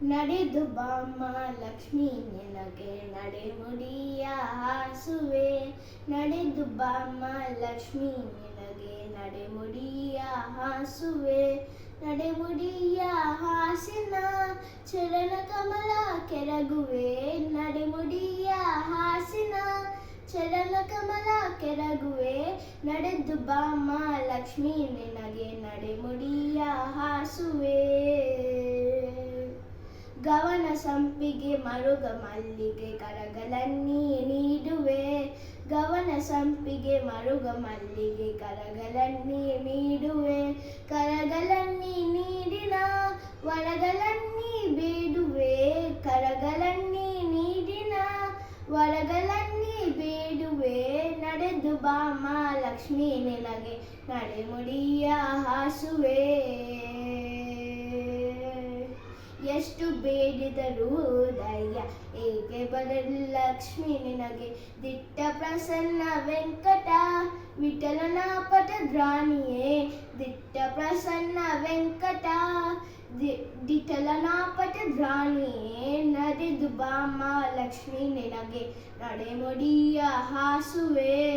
ನಡೆದು ಬಾಮ್ಮ ಲಕ್ಷ್ಮೀ ನಿನಗೆ ನಡೆಮುಡಿಯ ಹಾಸುವೆ. ನಡೆದು ಬಾಮ್ಮ ಲಕ್ಷ್ಮೀ ನಿನಗೆ ನಡೆಮುಡಿಯ ಹಾಸುವೆ. ನಡೆಮುಡಿಯ ಹಾಸಿನ ಚರಣ ಕಮಲ ಕೆರಗುವೆ. ನಡೆಮುಡಿಯ ಹಾಸಿನ ಚರಣ ಕಮಲ ಕೆರಗುವೆ. ನಡೆದು ಬಾಮ್ಮ ಲಕ್ಷ್ಮೀ ನಿನಗೆ ನಡೆಮುಡಿಯ ಹಾಸುವೆ. ಗವನ ಸಂಪಿಗೆ ಮರುಗ ಮಲ್ಲಿಗೆ ಕರಗಳನ್ನಿ ನೀಡುವೆ. ಗವನ ಸಂಪಿಗೆ ಮರುಗ ಮಲ್ಲಿಗೆ ಕರಗಳನ್ನಿ ನೀಡುವೆ. ಕರಗಳನ್ನಿ ನೀಡಿನ ವರಗಳನ್ನಿ ಬೇಡುವೆ. ಕರಗಳನ್ನಿ ನೀಡಿನ ವರಗಳನ್ನಿ ಬೇಡುವೆ. ನಡೆದು ಬಾಮ್ಮ ಲಕ್ಷ್ಮೀ ನಿನಗೆ ನಡೆಮುಡಿಯ ಹಾಸುವೆ. ಎಷ್ಟು ಬೇಡಿದರೂ ದಯ್ಯ ಏಕೆ ಬರಲಿ ಲಕ್ಷ್ಮೀ ನಿನಗೆ. ದಿಟ್ಟ ಪ್ರಸನ್ನ ವೆಂಕಟ ವಿಠಲನ ಪಟದ್ರಾಣಿಯೇ. ದಿಟ್ಟ ಪ್ರಸನ್ನ ವೆಂಕಟ ವಿಠಲನ ಪಟದ್ರಾಣಿಯೇ. ನಡೆದು ಬಾಮ್ಮ ಲಕ್ಷ್ಮೀ ನಿನಗೆ ನಡೆಮುಡಿಯ ಹಾಸುವೆ.